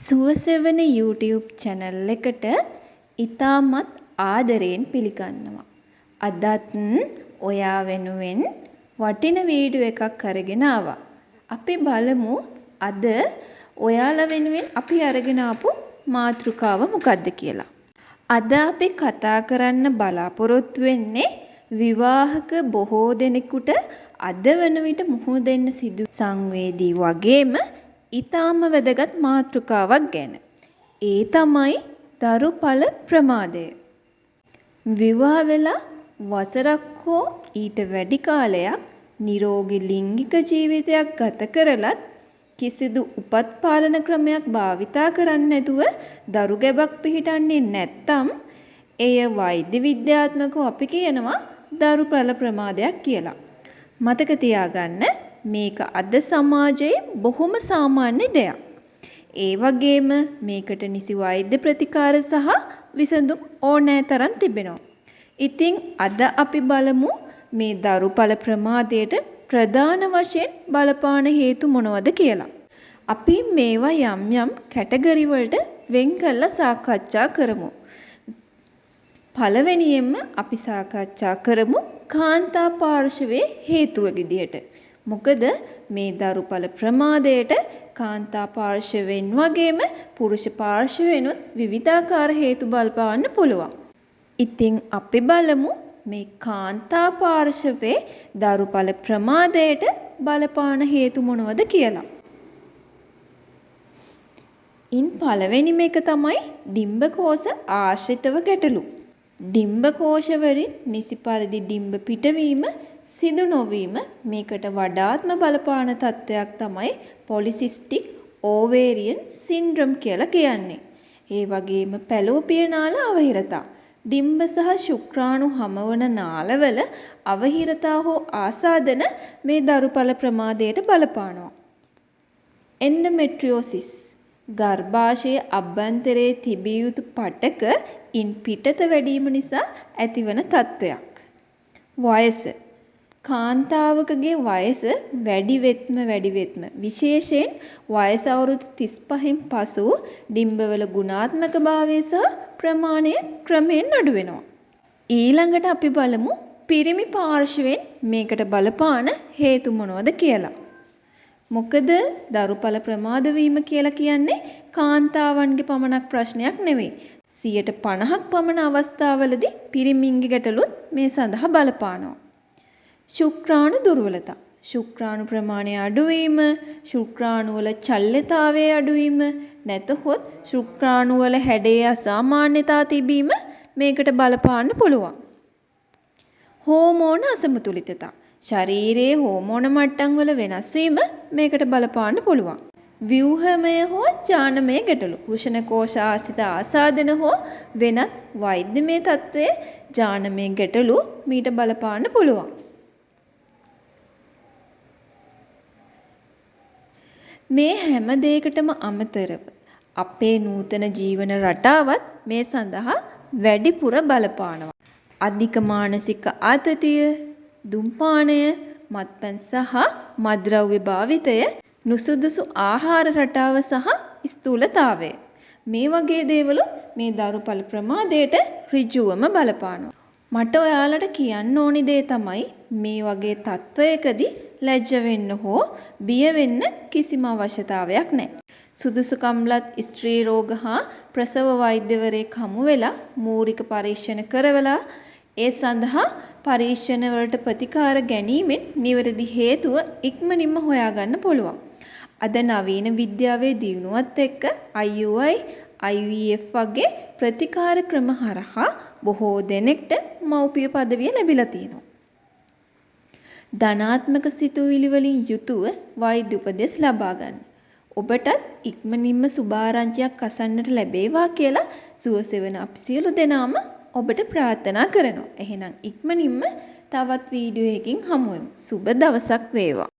සුවසෙවන YouTube channel එකට ඉතාමත් ආදරයෙන් පිළිගන්නවා. අදත් ඔයා වෙනුවෙන් වටින වීඩියෝ එකක් අරගෙන ආවා. අපි බලමු අද ඔයාලා වෙනුවෙන් අපි අරගෙන ආපු මාතෘකාව මොකක්ද කියලා. අද අපි කතා කරන්න බලාපොරොත්තු වෙන්නේ විවාහක බොහෝ දෙනෙකුට අද වන විට මුහුණ දෙන්න සිදු සංවේදී වගේම ඊටාම වැදගත් මාතෘකාවක් ගැන. ඒ තමයි දරුඵල ප්‍රමාදය. විවාහ වෙලා වසරක් හෝ ඊට වැඩි කාලයක් නිරෝගී ලිංගික ජීවිතයක් ගත කරලත් කිසිදු උපත් පාලන ක්‍රමයක් භාවිතා කරන්නේ නැතුව දරු ගැබක් පිහිටන්නේ නැත්නම් එය වෛද්‍ය විද්‍යාත්මකව අපි කියනවා දරුඵල ප්‍රමාදයක් කියලා. මතක තියාගන්න මේක අද සමාජයේ බොහොම සාමාන්‍ය දෙයක්. ඒ වගේම මේකට නිසි වෛද්‍ය ප්‍රතිකාර සහ විසඳුම් ඕනෑ තරම් තිබෙනවා. ඉතින් අද අපි බලමු මේ දරුඵල ප්‍රමාදයට ප්‍රධාන වශයෙන් බලපාන හේතු මොනවද කියලා. අපි මේවා යම් යම් කැටගරි වලට වෙන් කරලා සාකච්ඡා කරමු. පළවෙනියෙන්ම අපි සාකච්ඡා කරමු කාන්තා පාර්ශවයේ හේතුව විදිහට. මොකද මේ දරුඵල ප්‍රමාදයට කාන්තා පාර්ශවයෙන් වගේම පුරුෂ පාර්ශවයෙන්ුත් විවිධාකාර හේතු බලපාන්න පුළුවන්. ඉතින් අපි බලමු මේ කාන්තා පාර්ශවයේ දරුඵල ප්‍රමාදයට බලපාන හේතු මොනවද කියලා. ඉන් පළවෙනිම එක තමයි ඩිම්බකෝෂ ආශ්‍රිතව ගැටලු. ඩිම්බකෝෂ වලින් නිසි පරිදි ඩිම්බ පිටවීම සිදු නොවීම මේකට වඩාත්ම බලපාන තත්වයක් තමයි පොලිසිස්ටික් ඕවේරියන් සින්ඩ්‍රම් කියලා කියන්නේ. ඒ වගේම පැලෝපිය නාල අවහිරතා. ඩිම්බ සහ ශුක්‍රාණු හමවන නාලවල අවහිරතා හෝ ආසාදන මේ දරුඵල ප්‍රමාදයට බලපානවා. එන්ඩොමෙට්‍රියෝසිස් ගර්භාෂයේ අභ්‍යන්තරයේ තිබිය යුතු පටක ඉන් පිටත වැඩිම නිසා ඇතිවන තත්වයක්. වයස කාන්තාවකගේ වයස වැඩි වෙත්ම විශේෂයෙන් වයස අවුරුදු 35න් පසු ඩිම්බවල ගුණාත්මක භාවය සහ ප්‍රමාණය ක්‍රමයෙන් අඩු වෙනවා. ඊළඟට අපි බලමු පිරිමි පාර්ශවයෙන් මේකට බලපාන හේතු මොනවද කියලා. මොකද දරුඵල ප්‍රමාද වීම කියලා කියන්නේ කාන්තාවන්ගේ පමණක් ප්‍රශ්නයක් නෙවෙයි. 50%ක් පමණ අවස්ථාවලදී පිරිමින්ගේ ගැටලුත් මේ සඳහා බලපානවා. ශුක්‍රාණු දුර්වලතා. ශුක්‍රාණු ප්‍රමාණය අඩුවීම, ශුක්‍රාණු වල චල්‍යතාවයේ අඩුවීම, නැතහොත් ශුක්‍රාණු වල හැඩයේ අසාමාන්‍යතා තිබීම මේකට බලපාන්න පුළුවන්. හෝමෝන අසමතුලිතතා. ශරීරයේ හෝමෝන මට්ටම් වල වෙනස් වීම මේකට බලපාන්න පුළුවන්. ව්‍යුහමය හෝ ජානමය ගැටලු. වෘෂණ කෝෂ ආශ්‍රිත ආසාදන හෝ වෙනත් වෛද්‍යමය තත්ත්වයේ ජානමය ගැටලු මීට බලපාන්න පුළුවන්. මේ හැම දෙයකටම අමතරව අපේ නූතන ජීවන රටාවත් මේ සඳහා වැඩිපුර බලපානවා. අධික මානසික ආතතිය, දුම්පානය, මත්පැන් සහ මත්ද්‍රව්‍ය භාවිතය, නුසුදුසු ආහාර රටාව සහ ස්ථූලතාවය. මේ වගේ දේවලුත් මේ දරුඵල ප්‍රමාදයට ඍජුවම බලපානවා. මට ඔයාලට කියන්න ඕනි දේ තමයි මේ වගේ තත්වයකදී ලැජ්ජ වෙන්න හෝ බිය වෙන්න කිසිම අවශ්‍යතාවයක් නැහැ. සුදුසුකම්ලත් ස්ත්‍රී රෝග හා ප්‍රසව වෛද්‍යවරයෙක් හමු වෙලා මූලික පරීක්ෂණ කරවලා ඒ සඳහා පරීක්ෂණ වලට ප්‍රතිකාර ගැනීමෙන් නිවැරදි හේතුව ඉක්මනින්ම හොයාගන්න පුළුවන්. අද නවීන විද්‍යාවේ දියුණුවත් එක්ක IUI, IVF වගේ ප්‍රතිකාර ක්‍රම හරහා බොහෝ දෙනෙක්ට මව්පිය පදවිය ලැබිලා තියෙනවා. ධනාත්මක සිතුවිලි වලින් යුතුව වෛද්‍ය උපදෙස් ලබා ගන්න. ඔබටත් ඉක්මනින්ම සුභාරංචියක් අසන්නට ලැබේවා කියලා සුවසෙවන අපි සියලු දෙනාම ඔබට ප්‍රාර්ථනා කරනවා. එහෙනම් ඉක්මනින්ම තවත් වීඩියෝ එකකින් හමු වෙමු. සුබ දවසක් වේවා.